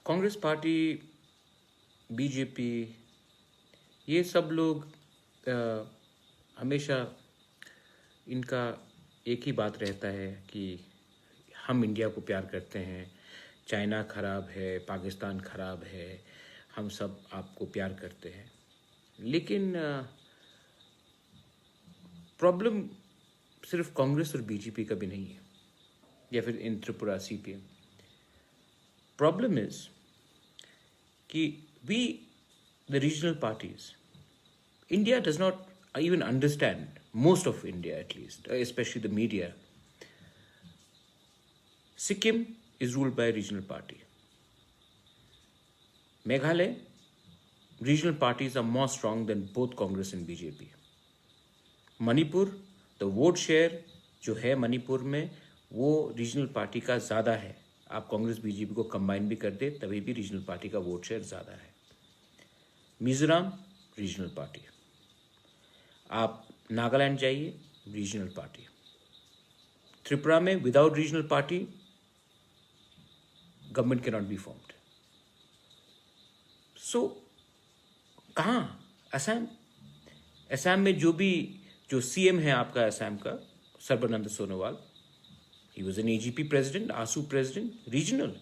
Congress party, BJP, ये सब लोग हमेशा इनका एक ही बात रहता है कि हम इंडिया को प्यार करते हैं, चाइना खराब है, पाकिस्तान खराब है, हम सब आपको प्यार करते हैं। लेकिन प्रॉब्लम सिर्फ कांग्रेस और बीजेपी का भी नहीं है, या फिर in Tripura CPM. Problem is कि we the regional parties, India does not even understand, most of India at least, especially the media. Sikkim is ruled by a regional party. Meghalaya, regional parties are more strong than both Congress and BJP. Manipur, the vote share जो है मणिपुर में वो regional party का ज़्यादा है। आप Congress BJP को combine भी कर दे तभी भी रीजनल पार्टी का वोट शेयर ज़्यादा है। मिजोरम रीजनल पार्टी, आप नागालैंड जाइए, रीजनल पार्टी। त्रिपुरा में without regional party government can not be formed. So कहाँ? असम में जो सीएम है आपका असम का, Sarbananda Sonowal, he was an AGP president, AASU president, regional.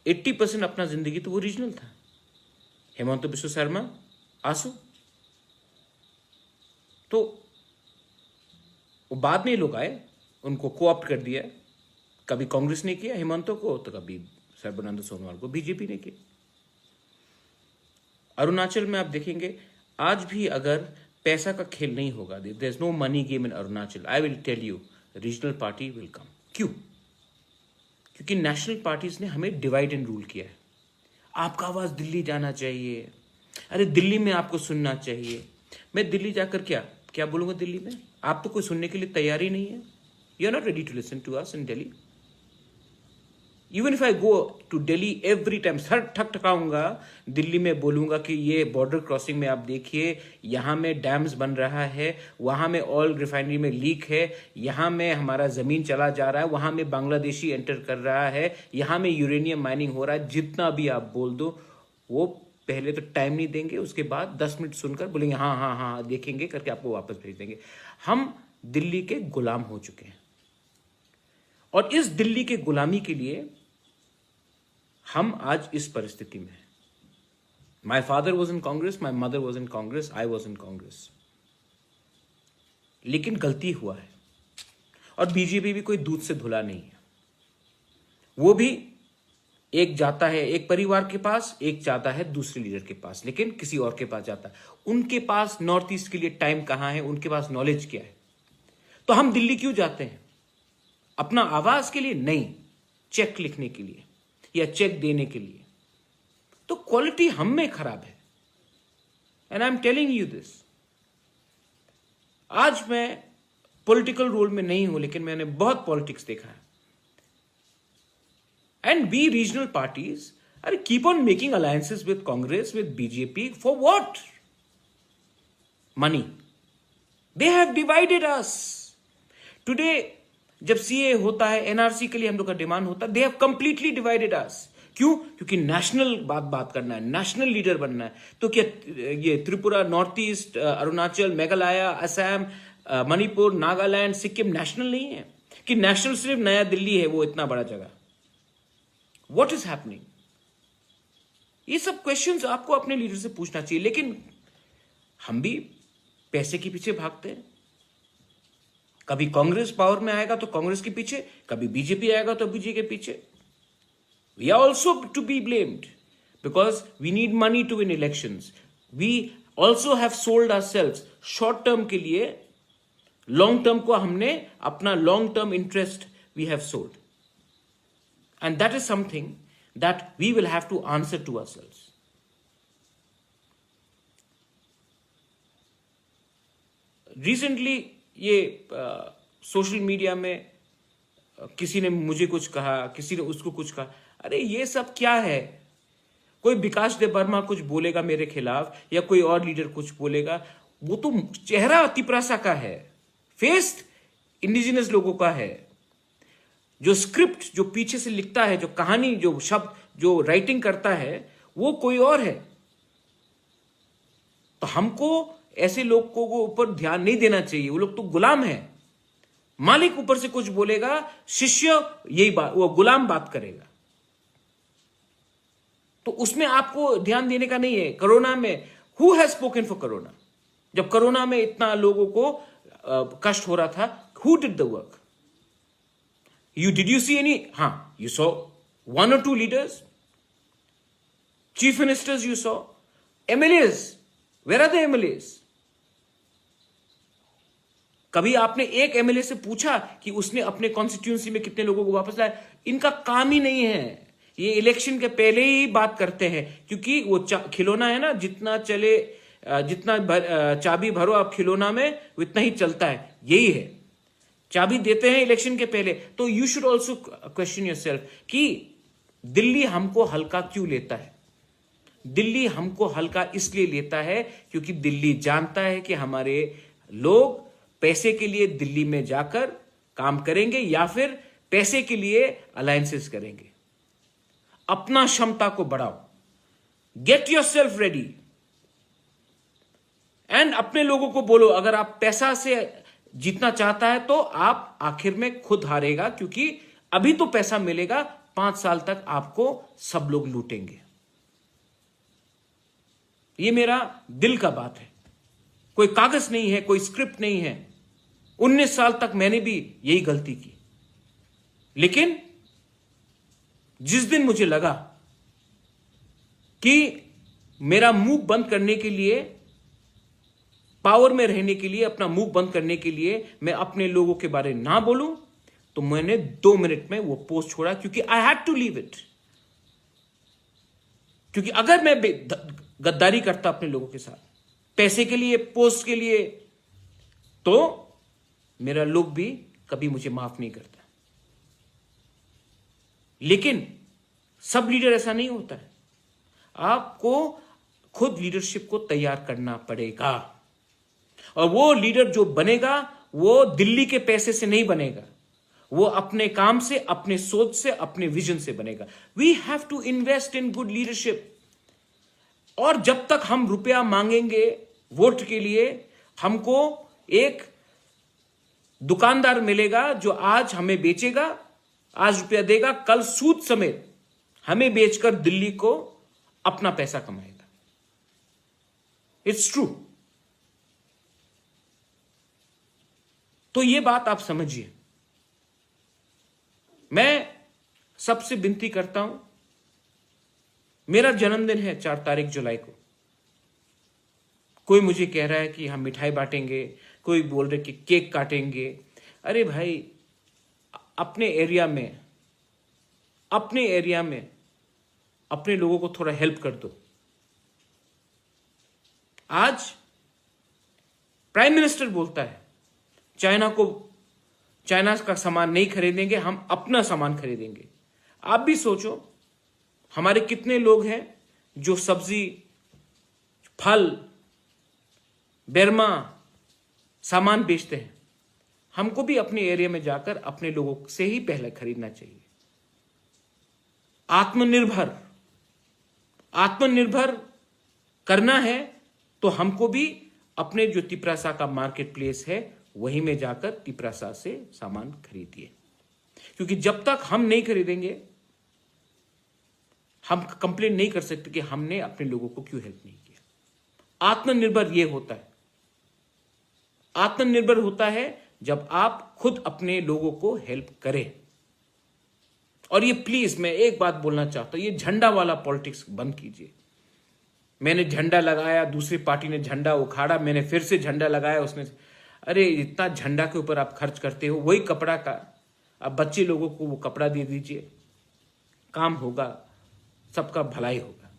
80% अपना जिंदगी तो वो रीजनल था। हेमंत बिश्व शर्मा, आसू। तो वो बाद में लोग आए, उनको कोऑप्ट कर दिया। कभी कांग्रेस ने किया हेमंतो को, तो कभी सर्बानंद सोनोवाल को बीजेपी ने किया। अरुणाचल में आप देखेंगे आज भी अगर पैसा का खेल नहीं होगा, there is no money game in Arunachal, I will tell you regional party will come. क्यों? क्योंकि नेशनल पार्टीज ने हमें डिवाइड एंड रूल किया है। आपका आवाज दिल्ली जाना चाहिए, अरे दिल्ली में आपको सुनना चाहिए। मैं दिल्ली जाकर क्या बोलूंगा दिल्ली में? आप तो कोई सुनने के लिए तैयार ही नहीं है। You are not ready to listen to us in Delhi. Even if I go to Delhi every time, sir ठकाऊंगा, दिल्ली में बोलूंगा कि ये बॉर्डर क्रॉसिंग में आप देखिए, यहाँ में डैम्स बन रहा है, वहां में ऑयल रिफाइनरी में लीक है, यहाँ में हमारा जमीन चला जा रहा है, वहां में बांग्लादेशी एंटर कर रहा है, यहाँ में यूरेनियम माइनिंग हो रहा है। जितना भी आप बोल दो, वो पहले तो टाइम नहीं देंगे, उसके बाद 10 मिनट सुनकर बोलेंगे हाँ हाँ हाँ देखेंगे करके आपको वापस भेज देंगे। हम दिल्ली के गुलाम हो चुके हैं, और इस दिल्ली के गुलामी के लिए हम आज इस परिस्थिति में हैं। My father was in Congress, my mother was in Congress, I was in Congress. लेकिन गलती हुआ है, और बीजेपी भी कोई दूध से धुला नहीं है। वो भी एक जाता है एक परिवार के पास, एक जाता है दूसरे लीडर के पास, लेकिन किसी और के पास जाता है। उनके पास नॉर्थ ईस्ट के लिए टाइम कहां है, उनके पास नॉलेज क्या है? तो हम दिल्ली क्यों जाते हैं? अपना आवाज के लिए नहीं, चेक लिखने के लिए या चेक देने के लिए। तो क्वालिटी हम में खराब है, and I am telling you this. आज मैं पॉलिटिकल रोल में नहीं हूं, लेकिन मैंने बहुत पॉलिटिक्स देखा है। And we regional parties are keep on making alliances with Congress, with BJP for what? Money. They have divided us. Today, जब CA होता है, NRC के लिए हम लोग का डिमांड होता है, they have completely divided us. क्यों? क्योंकि नेशनल बात करना है, नेशनल लीडर बनना है। तो क्या ये Tripura, north east, Arunachal, Meghalaya, Assam, Manipur, Nagaland, Sikkim national नहीं है? कि नेशनल सिर्फ नया दिल्ली है, वो इतना बड़ा जगह। What is happening? ये सब क्वेश्चंस आपको अपने लीडर से पूछना चाहिए। लेकिन हम भी पैसे के पीछे भागते हैं। कभी कांग्रेस पावर में आएगा तो कांग्रेस के पीछे, कभी बीजेपी आएगा तो बीजेपी के पीछे। We are also to be blamed because we need money to win elections. We also have sold ourselves short term के लिए, long term को हमने अपना long term interest we have sold. And that is something that we will have to answer to ourselves. Recently, ये social media में किसी ने मुझे कुछ कहा, किसी ने उसको कुछ कहा। अरे ये सब क्या है? कोई विकास देव वर्मा कुछ बोलेगा मेरे खिलाफ, या कोई और लीडर कुछ बोलेगा, वो तो चेहरा तिपरासा का है, फेस इंडिजिनस लोगों का है। जो स्क्रिप्ट जो पीछे से लिखता है, जो कहानी, जो शब्द, जो राइटिंग करता है, वो कोई और है। तो हमको ऐसे लोगों को ऊपर ध्यान नहीं देना चाहिए। वो लोग तो गुलाम है। मालिक ऊपर से कुछ बोलेगा, शिष्य यही बात, वो गुलाम बात करेगा। तो उसमें आपको ध्यान देने का नहीं है। कोरोना में who has spoken for corona? जब कोरोना में इतना लोगों को कष्ट हो रहा था, who did the work? Did you see any? You saw one or two leaders, chief ministers you saw, MLAs. Where are the MLAs? कभी आपने एक एमएलए से पूछा कि उसने अपने कॉन्स्टिट्यूंसी में कितने लोगों को वापस लाया? इनका काम ही नहीं है। ये इलेक्शन के पहले ही बात करते हैं, क्योंकि वो खिलौना है ना, जितना चले, जितना चाबी भरो आप खिलौना में, उतना ही चलता है। यही है, चाबी देते हैं इलेक्शन के पहले। तो you should also question yourself कि दिल्ली हमको हल्का क्यों लेता है? दिल्ली हमको हल्का इसलिए लेता है क्योंकि दिल्ली जानता है कि हमारे लोग पैसे के लिए दिल्ली में जाकर काम करेंगे या फिर पैसे के लिए अलायंसेस करेंगे। अपना क्षमता को बढ़ाओ, गेट योरसेल्फ रेडी, एंड अपने लोगों को बोलो अगर आप पैसा से जीतना चाहता है तो आप आखिर में खुद हारेगा, क्योंकि अभी तो पैसा मिलेगा, 5 साल तक आपको सब लोग लूटेंगे। ये मेरा दिल का बात है, कोई कागज नहीं है, कोई स्क्रिप्ट नहीं है। 19 साल तक मैंने भी यही गलती की, लेकिन जिस दिन मुझे लगा कि मेरा मुंह बंद करने के लिए, पावर में रहने के लिए, अपना मुंह बंद करने के लिए मैं अपने लोगों के बारे में ना बोलूं, तो मैंने 2 मिनट में वो पोस्ट छोड़ा, क्योंकि I had to leave it. क्योंकि अगर मैं गद्दारी करता अपने लोगों के साथ पैसे के लिए, पोस्ट के लिए, तो मेरा लोग भी कभी मुझे माफ नहीं करता। लेकिन सब लीडर ऐसा नहीं होता है। आपको खुद लीडरशिप को तैयार करना पड़ेगा, और वो लीडर जो बनेगा वो दिल्ली के पैसे से नहीं बनेगा, वो अपने काम से, अपने सोच से, अपने विजन से बनेगा। We have to invest in good leadership. और जब तक हम रुपया मांगेंगे वोट के लिए, हमको एक दुकानदार मिलेगा जो आज हमें बेचेगा, आज रुपया देगा, कल सूद समेत हमें बेचकर दिल्ली को अपना पैसा कमाएगा। It's true. तो ये बात आप समझिए। मैं सबसे विनती करता हूं, मेरा जन्मदिन है 4 तारीख जुलाई को। कोई मुझे कह रहा है कि हम मिठाई बांटेंगे, कोई बोल रहे कि केक काटेंगे। अरे भाई, अपने एरिया में अपने लोगों को थोड़ा हेल्प कर दो। आज प्राइम मिनिस्टर बोलता है चाइना का सामान नहीं खरीदेंगे, हम अपना सामान खरीदेंगे। आप भी सोचो, हमारे कितने लोग हैं जो सब्जी, फल, बेरमा सामान बेचते हैं। हमको भी अपने एरिया में जाकर अपने लोगों से ही पहले खरीदना चाहिए। आत्मनिर्भर करना है तो हमको भी अपने जो तिपरासा का मार्केट प्लेस है वहीं में जाकर तिपरासा से सामान खरीदिए, क्योंकि जब तक हम नहीं खरीदेंगे हम कंप्लेन नहीं कर सकते कि हमने अपने लोगों को क्यों हेल्प नहीं किया। आत्मनिर्भर ये होता है, आत्मनिर्भर होता है जब आप खुद अपने लोगों को हेल्प करें। और ये प्लीज मैं एक बात बोलना चाहता हूं, ये झंडा वाला पॉलिटिक्स बंद कीजिए। मैंने झंडा लगाया, दूसरी पार्टी ने झंडा उखाड़ा, मैंने फिर से झंडा लगाया, उसने, अरे इतना झंडा के ऊपर आप खर्च करते हो, वही कपड़ा का अब बच्चे लोगों को वो कपड़ा दे दीजिए, काम होगा, सबका भलाई होगा।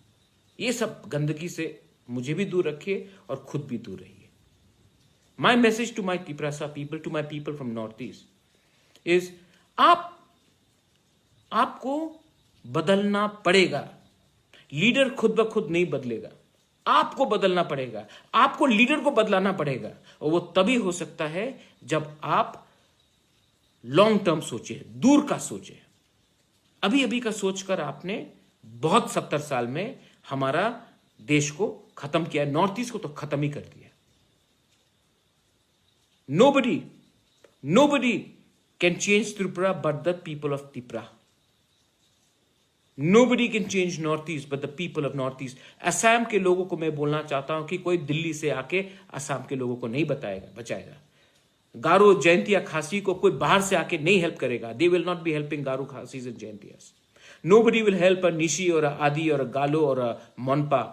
ये सब गंदगी से मुझे भी दूर रखिए और खुद भी दूर रहिए। My message to my Tiprasa people, to my people from north east is, आपको बदलना पड़ेगा। लीडर खुद ब खुद नहीं बदलेगा, आपको बदलना पड़ेगा, आपको लीडर को बदलाना पड़ेगा। और वो तभी हो सकता है जब आप लॉन्ग टर्म सोचे, दूर का सोचे। अभी अभी का सोचकर आपने बहुत 70 साल में हमारा देश को खत्म किया, नॉर्थ ईस्ट को तो खत्म ही कर दिया। Nobody can change Tripura but the people of Tripura. Nobody can change north east but the people of north east. Assam के लोगों को मैं बोलना चाहता हूं कि कोई दिल्ली से आके असम के लोगों को नहीं बचाएगा। गारो, जयंतिया, खासी को कोई बाहर से आके नहीं हेल्प करेगा। They will not be helping Garo, Khasis and जयंतियास। Nobody will help a Nishi और a आदि और a गालो और a मोनपा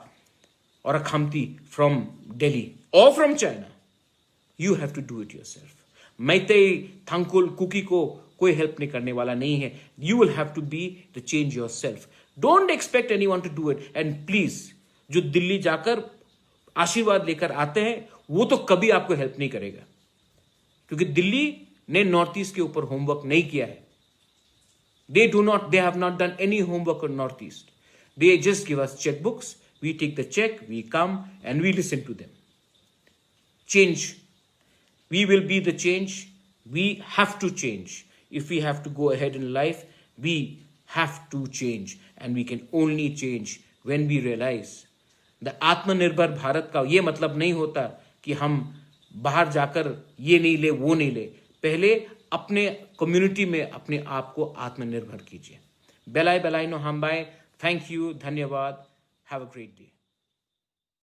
और a Khamti from Delhi or from China. You have to do it yourself. Meitei, Tangkhul, Kuki को कोई हेल्प नहीं करने वाला नहीं है। You will have to be the change yourself. Don't expect anyone to do it. And please, जो दिल्ली जाकर आशीर्वाद लेकर आते हैं वो तो कभी आपको हेल्प नहीं करेगा, क्योंकि दिल्ली ने नॉर्थ ईस्ट के ऊपर होमवर्क नहीं किया है। They have not done any homework on north east. They just give us cheque books, we take the cheque, we come and we listen to them. Change, we will be the change. We have to change. If we have to go ahead in life, we have to change, and we can only change when we realize the आत्मनिर्भर भारत का ये मतलब नहीं होता कि हम बाहर जाकर ये नहीं ले वो नहीं ले। पहले अपने कम्युनिटी में अपने आप को आत्मनिर्भर कीजिए। बेलाई बेलाई नो हम बाय। थैंक यू, धन्यवाद। Have a great day.